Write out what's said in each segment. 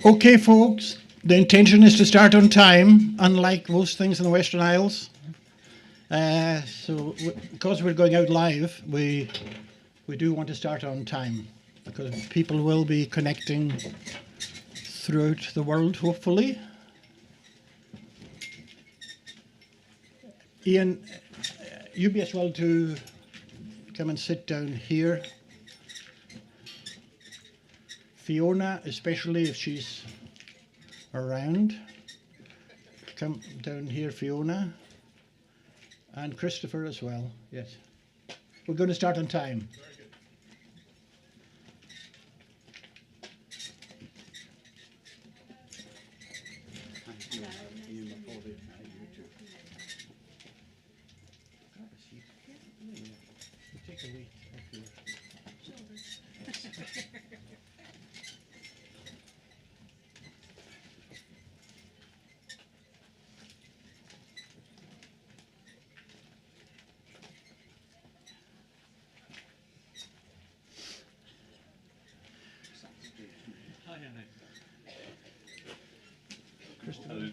Okay, folks, the intention is to start on time, unlike most things in the Western Isles. Because we're going out live, we do want to start on time because people will be connecting throughout the world, hopefully. Ian, you'd be as well to come and sit down here. Fiona, especially if she's around, come down here, Fiona, and Christopher as well. Yes, we're going to start on time.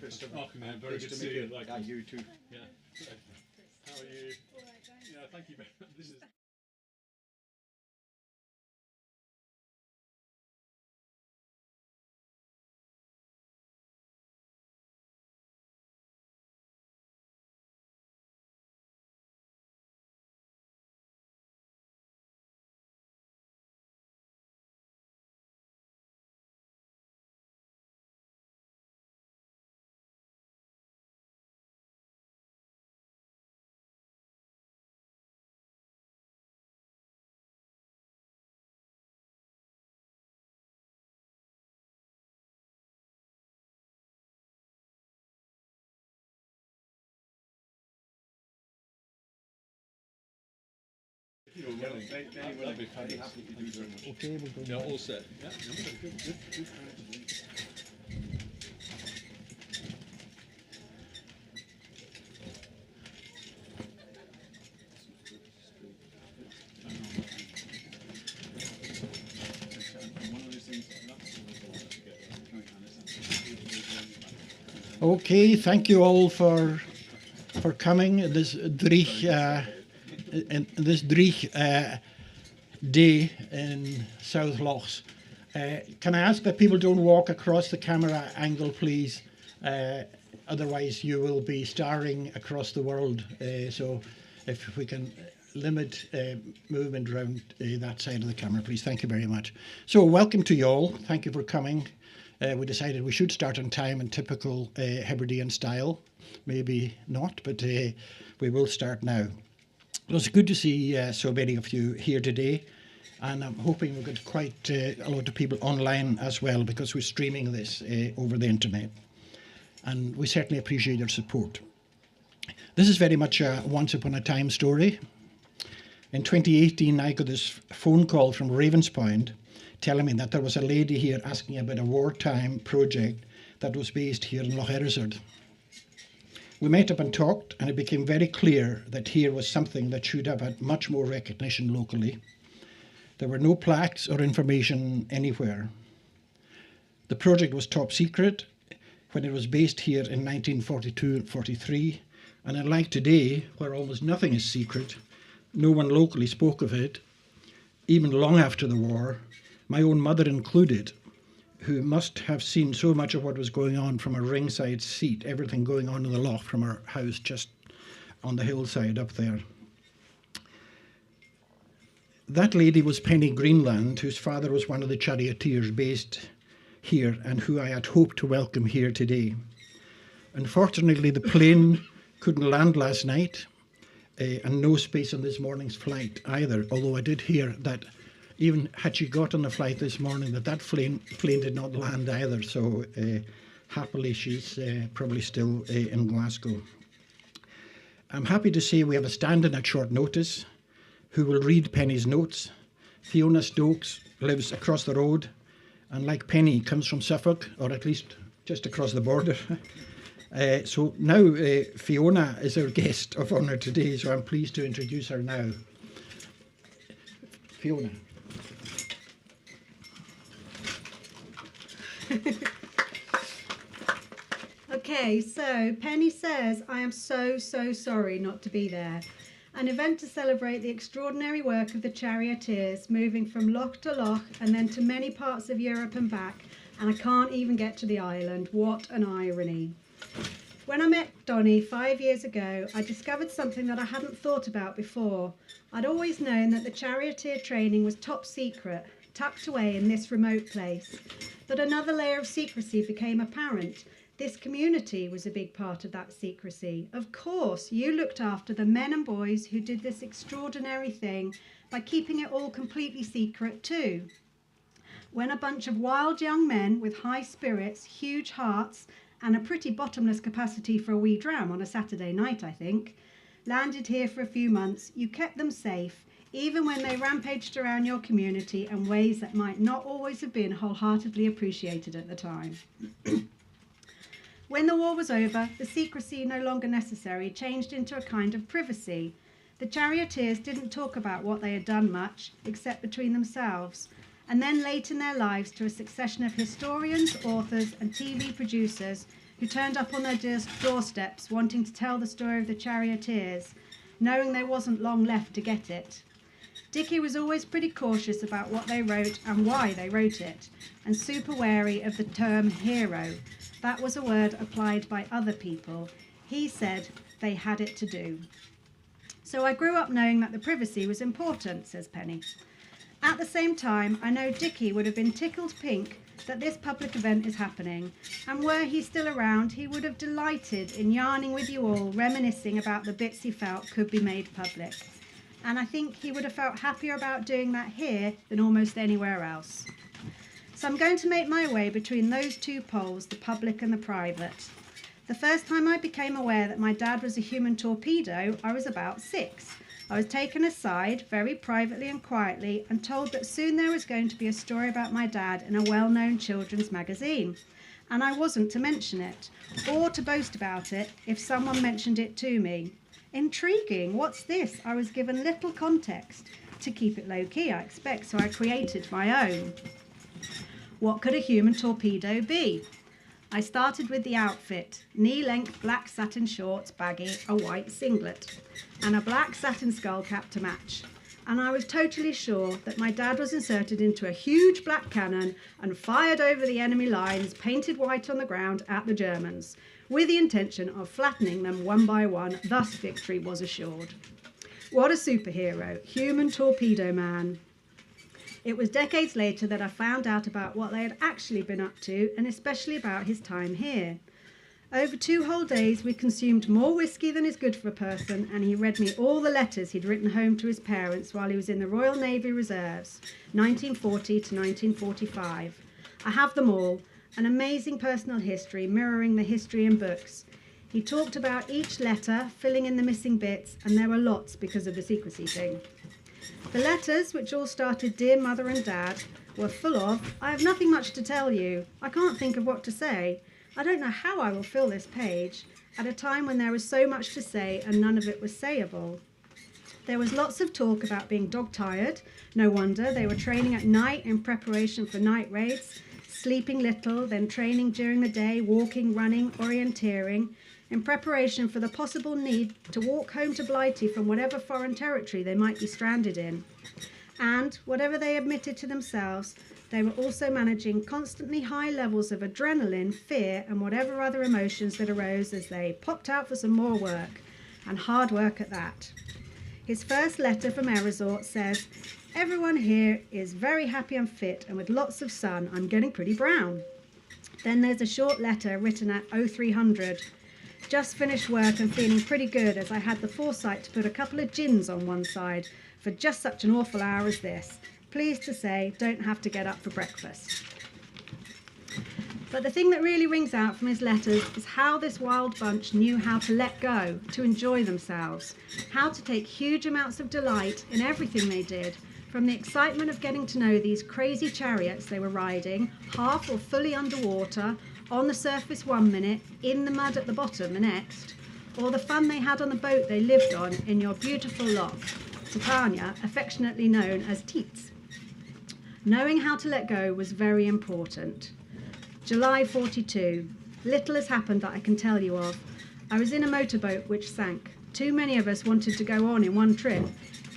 Christopher. Oh, man, very good to see you. Like, you too. Yeah. How are you? Yeah, thank you very much. This is. That'll be fantastic. Okay, we'll go. Yeah, all set. Yeah, good. Okay, thank you all for coming this Dreich day in South Lochs. Can I ask that people don't walk across the camera angle, please? Otherwise, you will be starring across the world. So, if we can limit movement around that side of the camera, please. Thank you very much. So, welcome to you all. Thank you for coming. We decided we should start on time in typical Hebridean style. Maybe not, but we will start now. Well, it's good to see so many of you here today, and I'm hoping we've got quite a lot of people online as well because we're streaming this over the internet, and we certainly appreciate your support. This is very much a once upon a time story. In 2018, I got this phone call from Ravenspoint telling me that there was a lady here asking about a wartime project that was based here in Loch Erisort. We met up and talked, and it became very clear that here was something that should have had much more recognition locally. There were no plaques or information anywhere. The project was top secret when it was based here in 1942-43, and unlike today, where almost nothing is secret, no one locally spoke of it, even long after the war, my own mother included, who must have seen so much of what was going on from a ringside seat, everything going on in the loch from her house just on the hillside up there. That lady was Penny Greenland, whose father was one of the Charioteers based here and who I had hoped to welcome here today. Unfortunately, the plane couldn't land last night and no space on this morning's flight either, although I did hear that even had she got on the flight this morning, that plane did not land either. So happily, she's probably still in Glasgow. I'm happy to say we have a stand-in at short notice who will read Penny's notes. Fiona Stokes lives across the road, and like Penny, comes from Suffolk, or at least just across the border. So now Fiona is our guest of honour today, so I'm pleased to introduce her now. Fiona. Okay, so Penny says, I am so sorry not to be there. An event to celebrate the extraordinary work of the Charioteers, moving from loch to loch and then to many parts of Europe and back, and I can't even get to the island. What an irony. When I met Donnie 5 years ago, I discovered something that I hadn't thought about before. I'd always known that the charioteer training was top secret, tucked away in this remote place. But another layer of secrecy became apparent. This community was a big part of that secrecy. Of course, you looked after the men and boys who did this extraordinary thing by keeping it all completely secret too. When a bunch of wild young men with high spirits, huge hearts, and a pretty bottomless capacity for a wee dram on a Saturday night, I think, landed here for a few months, you kept them safe, even when they rampaged around your community in ways that might not always have been wholeheartedly appreciated at the time. When the war was over, the secrecy no longer necessary changed into a kind of privacy. The charioteers didn't talk about what they had done much, except between themselves, and then late in their lives to a succession of historians, authors and TV producers who turned up on their doorsteps wanting to tell the story of the charioteers, knowing there wasn't long left to get it. Dickie was always pretty cautious about what they wrote and why they wrote it, and super wary of the term hero. That was a word applied by other people. He said they had it to do. So I grew up knowing that the privacy was important, says Penny. At the same time, I know Dickie would have been tickled pink that this public event is happening, and were he still around, he would have delighted in yarning with you all, reminiscing about the bits he felt could be made public. And I think he would have felt happier about doing that here than almost anywhere else. So I'm going to make my way between those two poles, the public and the private. The first time I became aware that my dad was a human torpedo, I was about 6. I was taken aside, very privately and quietly, and told that soon there was going to be a story about my dad in a well-known children's magazine. And I wasn't to mention it, or to boast about it if someone mentioned it to me. Intriguing, what's this? I was given little context. To keep it low-key, I expect, so I created my own. What could a human torpedo be? I started with the outfit: knee-length black satin shorts, baggy, a white singlet, and a black satin skull cap to match. And I was totally sure that my dad was inserted into a huge black cannon and fired over the enemy lines, painted white on the ground, at the Germans, with the intention of flattening them one by one. Thus victory was assured. What a superhero, human torpedo man. It was decades later that I found out about what they had actually been up to, and especially about his time here. Over 2 whole days we consumed more whiskey than is good for a person, and he read me all the letters he'd written home to his parents while he was in the Royal Navy Reserves, 1940 to 1945. I have them all, an amazing personal history mirroring the history in books. He talked about each letter, filling in the missing bits, and there were lots because of the secrecy thing. The letters, which all started Dear Mother and Dad, were full of, I have nothing much to tell you. I can't think of what to say. I don't know how I will fill this page, at a time when there was so much to say and none of it was sayable. There was lots of talk about being dog-tired. No wonder, they were training at night in preparation for night raids, sleeping little, then training during the day, walking, running, orienteering, in preparation for the possible need to walk home to Blighty from whatever foreign territory they might be stranded in. And, whatever they admitted to themselves, they were also managing constantly high levels of adrenaline, fear, and whatever other emotions that arose as they popped out for some more work, and hard work at that. His first letter from Erisort says, everyone here is very happy and fit, and with lots of sun. I'm getting pretty brown. Then there's a short letter written at 0300. Just finished work and feeling pretty good, as I had the foresight to put a couple of gins on one side for just such an awful hour as this. Pleased to say, don't have to get up for breakfast. But the thing that really rings out from his letters is how this wild bunch knew how to let go, to enjoy themselves, how to take huge amounts of delight in everything they did, from the excitement of getting to know these crazy chariots they were riding, half or fully underwater, on the surface 1 minute, in the mud at the bottom the next, or the fun they had on the boat they lived on in your beautiful loch, Titania, affectionately known as Teats. Knowing how to let go was very important. July 42. Little has happened that I can tell you of. I was in a motorboat which sank. Too many of us wanted to go on in one trip.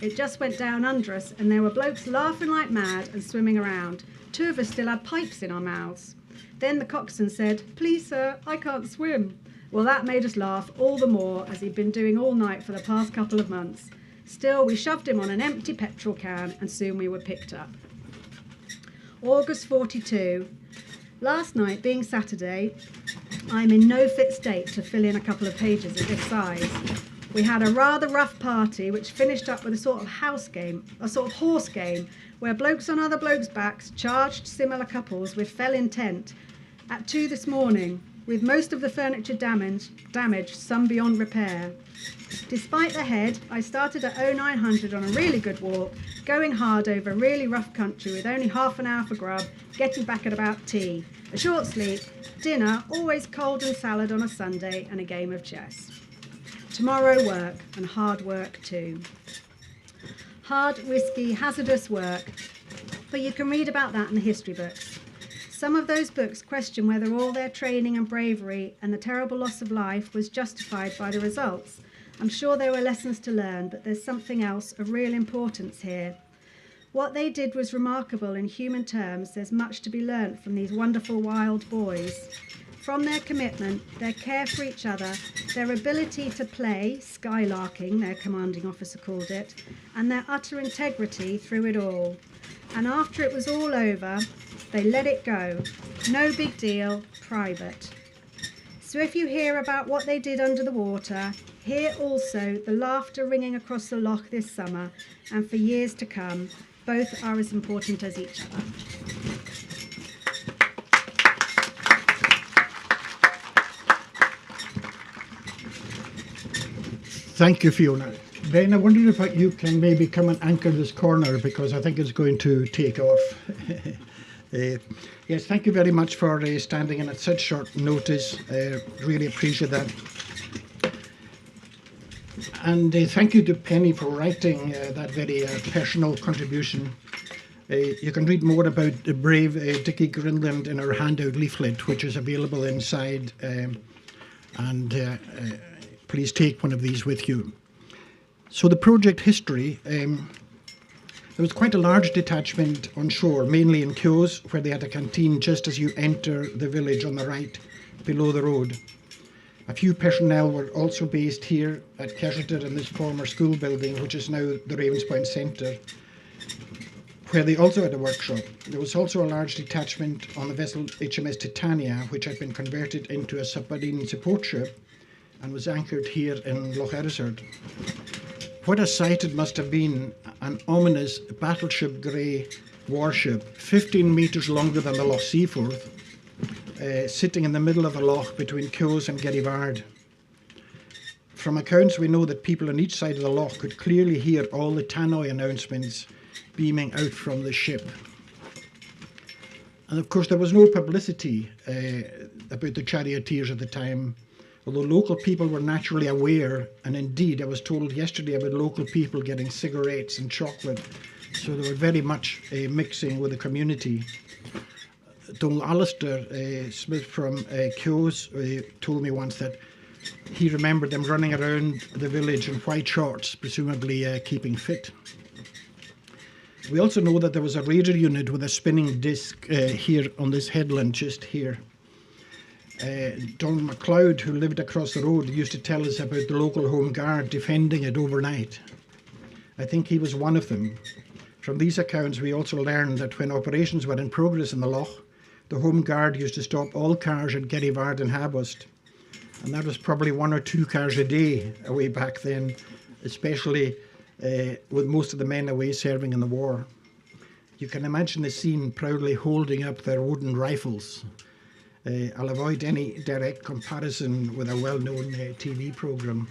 It just went down under us and there were blokes laughing like mad and swimming around. 2 of us still had pipes in our mouths. Then the coxswain said, "Please sir, I can't swim." Well, that made us laugh all the more, as he'd been doing all night for the past couple of months. Still, we shoved him on an empty petrol can and soon we were picked up. August 42. Last night, being Saturday, I'm in no fit state to fill in a couple of pages of this size. We had a rather rough party which finished up with a sort of horse game, where blokes on other blokes' backs charged similar couples with fell intent at 2 this morning, with most of the furniture damaged, some beyond repair. Despite the head, I started at 0900 on a really good walk, going hard over really rough country with only half an hour for grub, getting back at about tea. A short sleep, dinner, always cold and salad on a Sunday, and a game of chess. Tomorrow work, and hard work too. Hard, risky, hazardous work, but you can read about that in the history books. Some of those books question whether all their training and bravery and the terrible loss of life was justified by the results. I'm sure there were lessons to learn, but there's something else of real importance here. What they did was remarkable in human terms. There's much to be learnt from these wonderful wild boys. From their commitment, their care for each other, their ability to play, skylarking, their commanding officer called it, and their utter integrity through it all. And after it was all over, they let it go. No big deal, private. So if you hear about what they did under the water, hear also the laughter ringing across the loch this summer, and for years to come. Both are as important as each other. Thank you, Fiona. Ben, I wonder if you can maybe come and anchor this corner, because I think it's going to take off. Yes, thank you very much for standing in at such short notice. Really appreciate that. And thank you to Penny for writing that very personal contribution. You can read more about the brave Dickie Grinland in our handout leaflet, which is available inside. Please take one of these with you. So the project history, there was quite a large detachment on shore, mainly in Kyo's, where they had a canteen just as you enter the village on the right, below the road. A few personnel were also based here at Chariot in this former school building, which is now the Ravenspoint Centre, where they also had a workshop. There was also a large detachment on the vessel HMS Titania, which had been converted into a submarine support ship and was anchored here in Loch Erisort. What a sight it must have been, an ominous battleship grey warship, 15 metres longer than the Loch Seaforth, sitting in the middle of the loch between Kyo's and Gerivard. From accounts we know that people on each side of the loch could clearly hear all the tannoy announcements beaming out from the ship. And of course there was no publicity about the Charioteers at the time, although local people were naturally aware, and indeed I was told yesterday about local people getting cigarettes and chocolate, so they were very much mixing with the community. Donald Alistair Smith from Kyo's told me once that he remembered them running around the village in white shorts, presumably keeping fit. We also know that there was a radar unit with a spinning disc here on this headland, just here. Don MacLeod, who lived across the road, used to tell us about the local Home Guard defending it overnight. I think he was one of them. From these accounts, we also learned that when operations were in progress in the loch, the Home Guard used to stop all cars at Gerivard and Habost. And that was probably 1 or 2 cars a day away back then, especially with most of the men away serving in the war. You can imagine the scene proudly holding up their wooden rifles. I'll avoid any direct comparison with a well-known TV programme.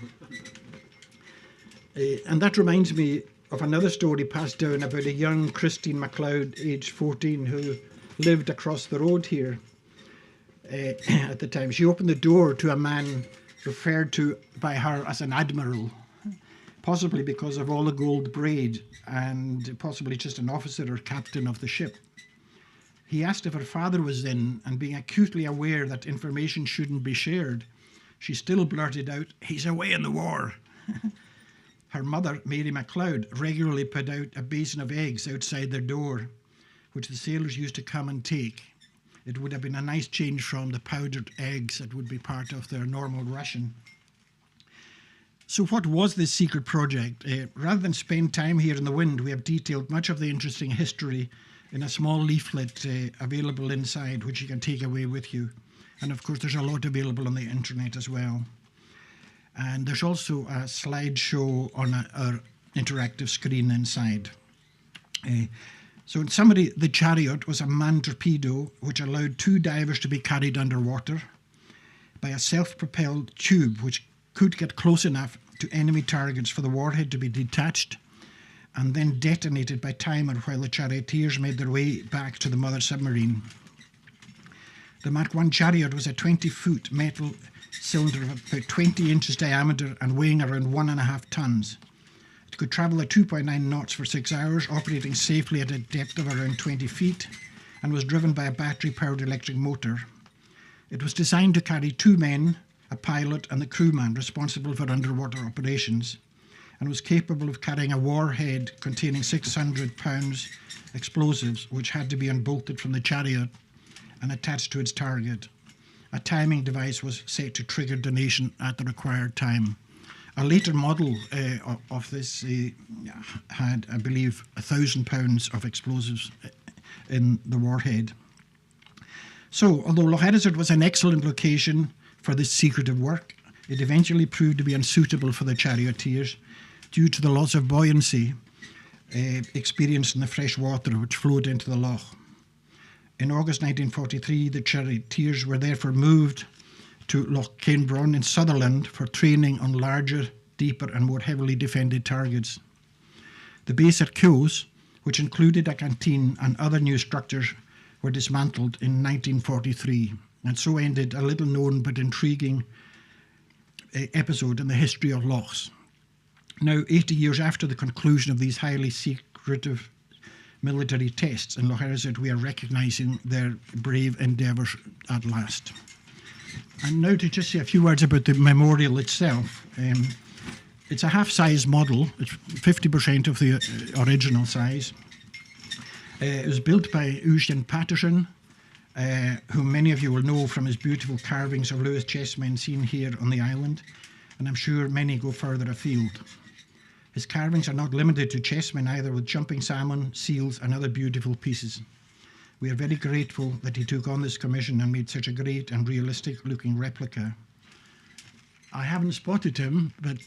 And that reminds me of another story passed down about a young Christine MacLeod, aged 14, who lived across the road here at the time. She opened the door to a man referred to by her as an admiral, possibly because of all the gold braid, and possibly just an officer or captain of the ship. He asked if her father was in, and being acutely aware that information shouldn't be shared, she still blurted out, "He's away in the war." Her mother, Mary MacLeod, regularly put out a basin of eggs outside their door, which the sailors used to come and take. It would have been a nice change from the powdered eggs that would be part of their normal ration. So what was this secret project? Rather than spend time here in the wind, we have detailed much of the interesting history in a small leaflet available inside, which you can take away with you. And of course, there's a lot available on the internet as well. And there's also a slideshow on our interactive screen inside. So in summary, the Chariot was a manned torpedo which allowed 2 divers to be carried underwater by a self-propelled tube which could get close enough to enemy targets for the warhead to be detached and then detonated by timer while the Charioteers made their way back to the mother submarine. The Mark I Chariot was a 20-foot metal cylinder of about 20 inches diameter and weighing around 1.5 tons. It could travel at 2.9 knots for 6 hours, operating safely at a depth of around 20 feet, and was driven by a battery-powered electric motor. It was designed to carry 2 men, a pilot and the crewman responsible for underwater operations, and was capable of carrying a warhead containing 600 pounds explosives, which had to be unbolted from the Chariot and attached to its target. A timing device was set to trigger detonation at the required time. A later model of this had, I believe, 1,000 pounds of explosives in the warhead. So, although Loch Erisort was an excellent location for this secretive work, it eventually proved to be unsuitable for the Charioteers due to the loss of buoyancy experienced in the fresh water which flowed into the loch. In August 1943, the Charioteers were therefore moved to Loch Erisort in Sutherland for training on larger, deeper and more heavily defended targets. The base at Cowes, which included a canteen and other new structures, were dismantled in 1943, and so ended a little known but intriguing episode in the history of lochs. Now, 80 years after the conclusion of these highly secretive military tests in Loch Erisort, we are recognising their brave endeavours at last. And now to just say a few words about the memorial itself. It's a half-size model. It's 50% of the original size. It was built by Eugene Patterson, whom many of you will know from his beautiful carvings of Lewis chessmen seen here on the island, and I'm sure many go further afield. His carvings are not limited to chessmen either, with jumping salmon, seals and other beautiful pieces. We are very grateful that he took on this commission and made such a great and realistic looking replica. I haven't spotted him, but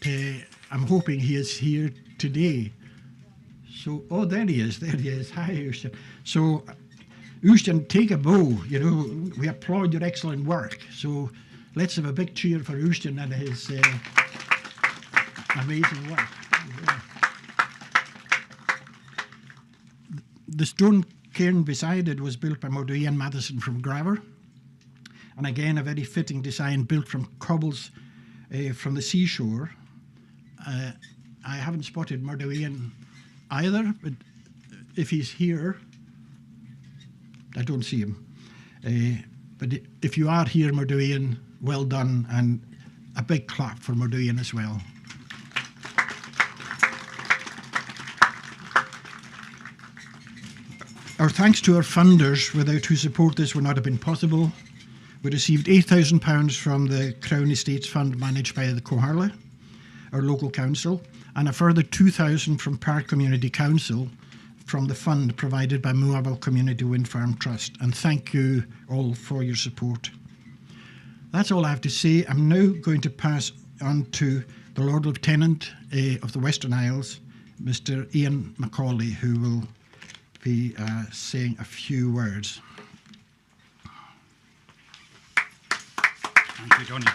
I'm hoping he is here today. So, oh, there he is. Hi, Eugene. So, Eugene, take a bow. You know, we applaud your excellent work. So, let's have a big cheer for Eugene and his amazing work. The stone cairn beside it was built by Mordauin Matheson from Graver, and again a very fitting design built from cobbles from the seashore. I haven't spotted Mordauin either, but if he's here, I don't see him. But if you are here, Mordauin, well done, and a big clap for Mordauin as well. Our thanks to our funders, without whose support this would not have been possible. We received £8,000 from the Crown Estates Fund managed by the Coharla, our local council, and a further £2,000 from Park Community Council from the fund provided by Moorabool Community Wind Farm Trust. And thank you all for your support. That's all I have to say. I'm now going to pass on to the Lord Lieutenant of the Western Isles, Mr. Ian Macaulay, who will be saying a few words. Thank you, Johnny.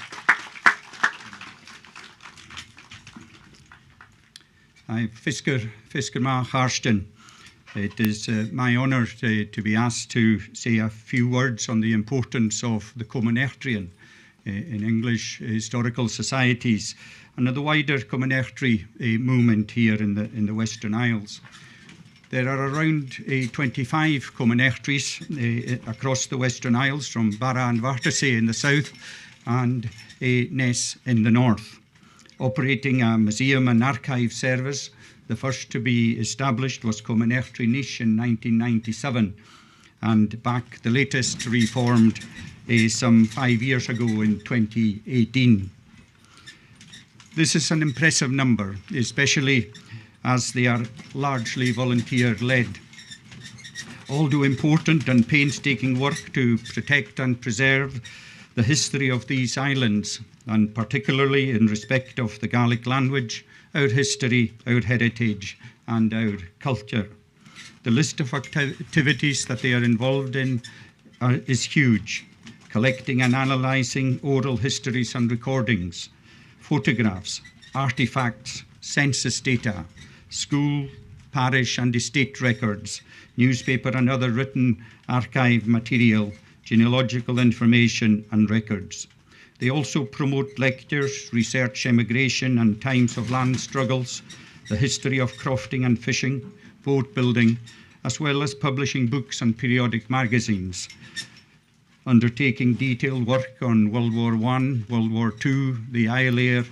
I'm Fisker Ma Harston. It is my honour to be asked to say a few words on the importance of the Comunachtrian in English historical societies and of the wider Comunachtri movement here in the Western Isles. There are around 25 commonectories across the Western Isles, from Barra and Wartasay in the south and Ness in the north, operating a museum and archive service. The first to be established was Commonectory Niche in 1997, and the latest reformed some 5 years ago in 2018. This is an impressive number, especially as they are largely volunteer-led. All do important and painstaking work to protect and preserve the history of these islands, and particularly in respect of the Gaelic language, our history, our heritage, and our culture. The list of activities that they are involved in is huge: collecting and analysing oral histories and recordings, photographs, artefacts, census data, school, parish and estate records, newspaper and other written archive material, genealogical information and records. They also promote lectures, research emigration and times of land struggles, the history of crofting and fishing, boat building, as well as publishing books and periodic magazines, undertaking detailed work on World War I, World War II, the Isle Air,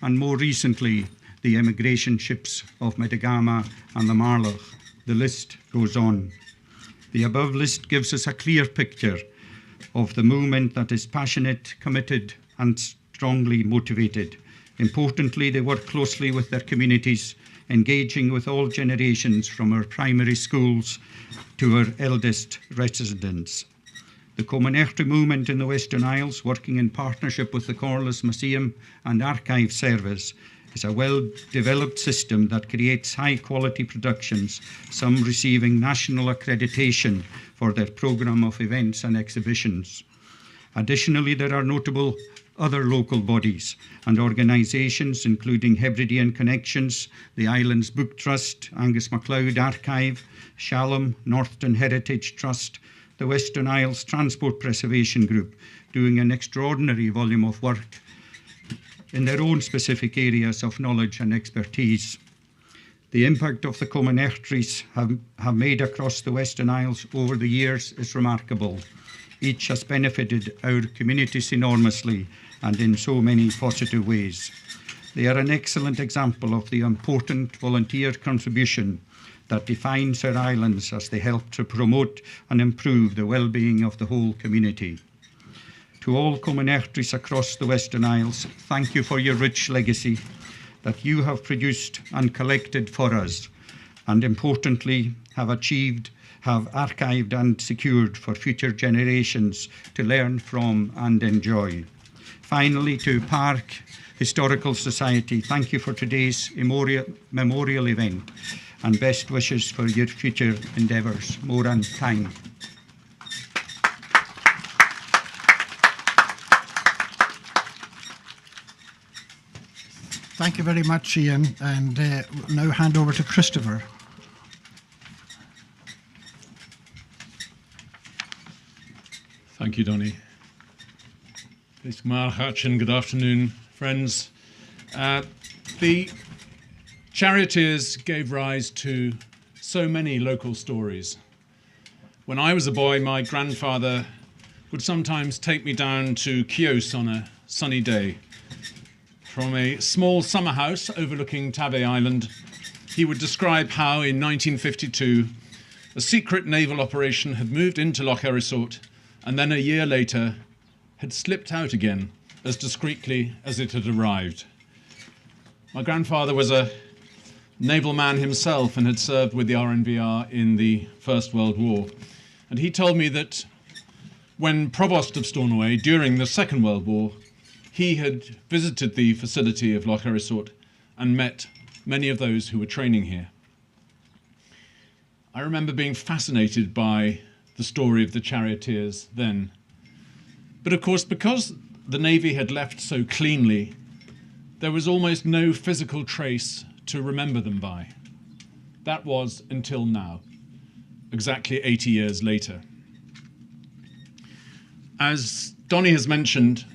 and more recently, the emigration ships of Metagama and the Marloch. The list goes on. The above list gives us a clear picture of the movement that is passionate, committed, and strongly motivated. Importantly, they work closely with their communities, engaging with all generations from our primary schools to our eldest residents. The commonectory movement in the Western Isles, working in partnership with the Corliss Museum and Archive Service, is a well-developed system that creates high-quality productions, some receiving national accreditation for their programme of events and exhibitions. Additionally, there are notable other local bodies and organisations, including Hebridean Connections, the Islands Book Trust, Angus MacLeod Archive, Shalom, Northton Heritage Trust, the Western Isles Transport Preservation Group, doing an extraordinary volume of work in their own specific areas of knowledge and expertise. The impact of the commonectories have made across the Western Isles over the years is remarkable. Each has benefited our communities enormously and in so many positive ways. They are an excellent example of the important volunteer contribution that defines our islands as they help to promote and improve the well-being of the whole community. To all commonectories across the Western Isles, thank you for your rich legacy that you have produced and collected for us, and importantly, have archived and secured for future generations to learn from and enjoy. Finally, to Park Historical Society, thank you for today's memorial event, and best wishes for your future endeavours. Moran Tang. Thank you very much, Ian, and now hand over to Christopher. Thank you, Donny. Good afternoon, friends. The Charioteers gave rise to so many local stories. When I was a boy, my grandfather would sometimes take me down to Chios on a sunny day. From a small summer house overlooking Tave Island, he would describe how in 1952 a secret naval operation had moved into Loch Erisort and then a year later had slipped out again as discreetly as it had arrived. My grandfather was a naval man himself and had served with the RNVR in the First World War. And he told me that when Provost of Stornoway during the Second World War, he had visited the facility of Loch Erisort and met many of those who were training here. I remember being fascinated by the story of the Charioteers then. But of course, because the Navy had left so cleanly, there was almost no physical trace to remember them by. That was until now, exactly 80 years later. As Donny has mentioned,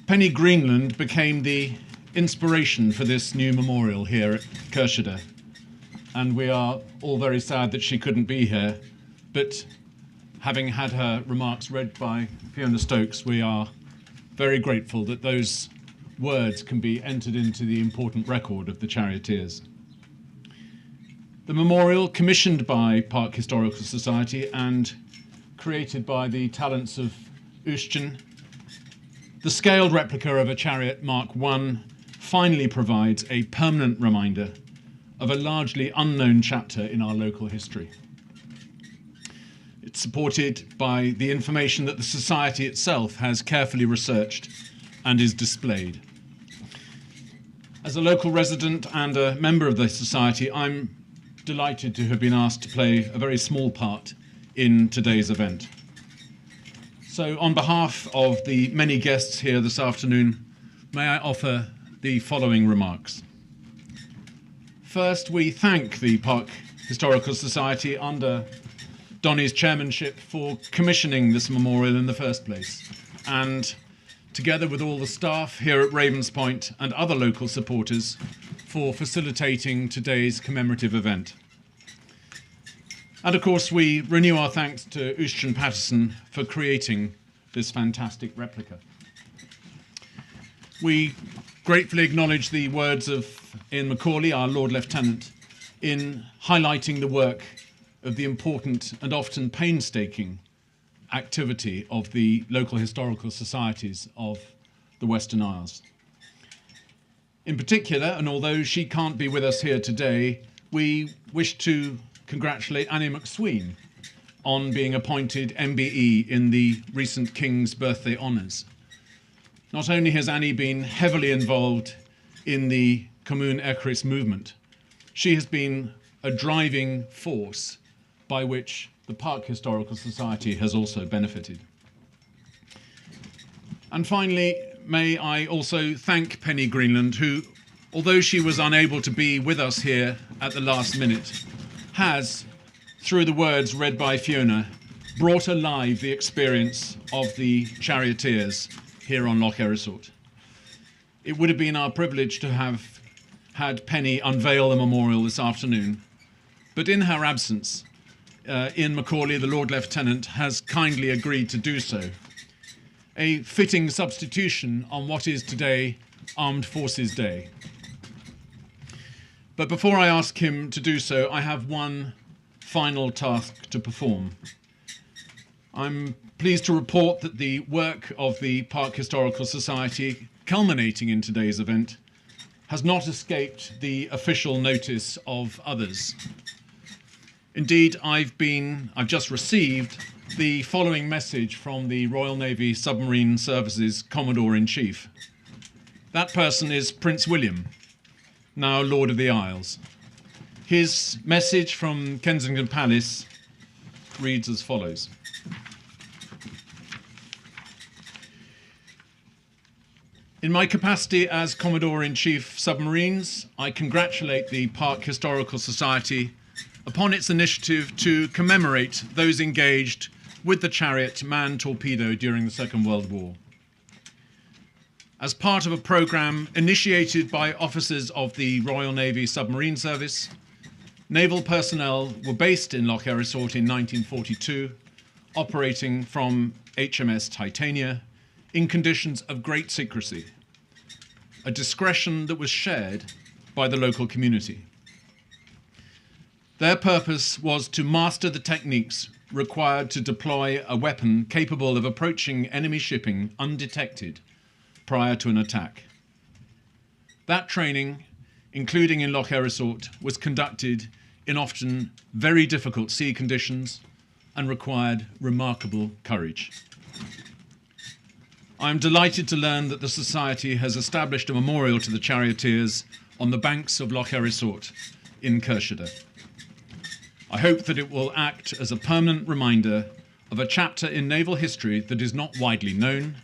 Penny Greenland became the inspiration for this new memorial here at Kershada. and we are all very sad that she couldn't be here. But having had her remarks read by Fiona Stokes, we are very grateful that those words can be entered into the important record of the Charioteers. The memorial, commissioned by Park Historical Society and created by the talents of Ushton, the scaled replica of a Chariot Mark I, finally provides a permanent reminder of a largely unknown chapter in our local history. It's supported by the information that the Society itself has carefully researched and is displayed. As a local resident and a member of the Society, I'm delighted to have been asked to play a very small part in today's event. So on behalf of the many guests here this afternoon, may I offer the following remarks. First, we thank the Park Historical Society under Donnie's chairmanship for commissioning this memorial in the first place, and together with all the staff here at Ravenspoint and other local supporters for facilitating today's commemorative event. And of course, we renew our thanks to Ushton Patterson for creating this fantastic replica. We gratefully acknowledge the words of Ian Macaulay, our Lord Lieutenant, in highlighting the work of the important and often painstaking activity of the local historical societies of the Western Isles. In particular, and although she can't be with us here today, we wish to congratulate Annie McSween on being appointed MBE in the recent King's Birthday Honours. Not only has Annie been heavily involved in the Común Ecris movement, she has been a driving force by which the Park Historical Society has also benefited. And finally, may I also thank Penny Greenland, who, although she was unable to be with us here at the last minute, has, through the words read by Fiona, brought alive the experience of the Charioteers here on Loch Erisort. It would have been our privilege to have had Penny unveil the memorial this afternoon, but in her absence, Ian Macaulay, the Lord Lieutenant, has kindly agreed to do so. A fitting substitution on what is today Armed Forces Day. But before I ask him to do so, I have one final task to perform. I'm pleased to report that the work of the Park Historical Society, culminating in today's event, has not escaped the official notice of others. Indeed, I've just received the following message from the Royal Navy Submarine Services Commodore-in-Chief. That person is Prince William, now Lord of the Isles. His message from Kensington Palace reads as follows. In my capacity as Commodore-in-Chief Submarines, I congratulate the Park Historical Society upon its initiative to commemorate those engaged with the Chariot manned torpedo during the Second World War. As part of a programme initiated by officers of the Royal Navy Submarine Service, naval personnel were based in Loch Erisort in 1942, operating from HMS Titania in conditions of great secrecy, a discretion that was shared by the local community. Their purpose was to master the techniques required to deploy a weapon capable of approaching enemy shipping undetected prior to an attack. That training, including in Loch Erisort, was conducted in often very difficult sea conditions and required remarkable courage. I am delighted to learn that the Society has established a memorial to the Charioteers on the banks of Loch Erisort in Kershire. I hope that it will act as a permanent reminder of a chapter in naval history that is not widely known,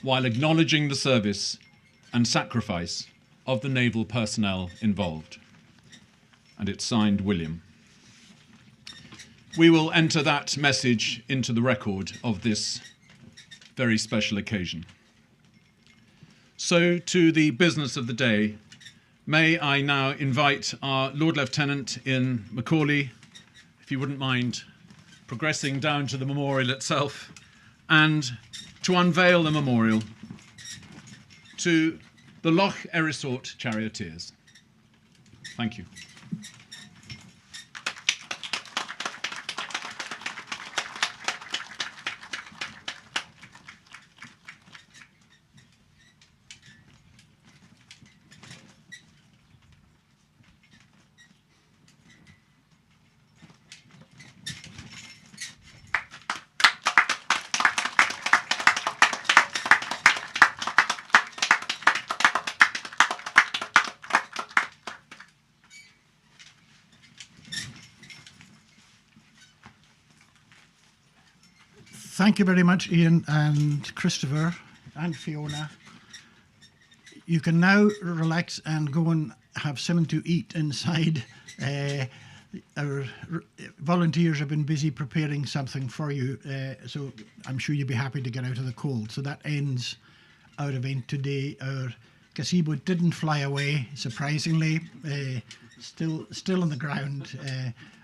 while acknowledging the service and sacrifice of the naval personnel involved. And it's signed William. We will enter that message into the record of this very special occasion. So to the business of the day, May I now invite our Lord Lieutenant in Macaulay, if you wouldn't mind progressing down to the memorial itself, and to unveil the memorial to the Loch Erisort Charioteers. Thank you. Thank you very much, Ian and Christopher and Fiona. You can now relax and go and have something to eat inside. Our volunteers have been busy preparing something for you, so I'm sure you'll be happy to get out of the cold. So that ends our event today. Our gazebo didn't fly away, surprisingly, still on the ground.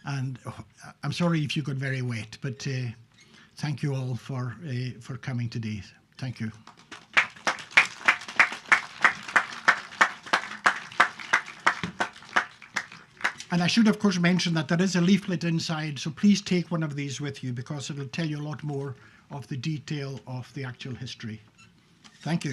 And I'm sorry if you got very wet, but thank you all for coming today. Thank you. And I should, of course, mention that there is a leaflet inside, so please take one of these with you because it'll tell you a lot more of the detail of the actual history. Thank you.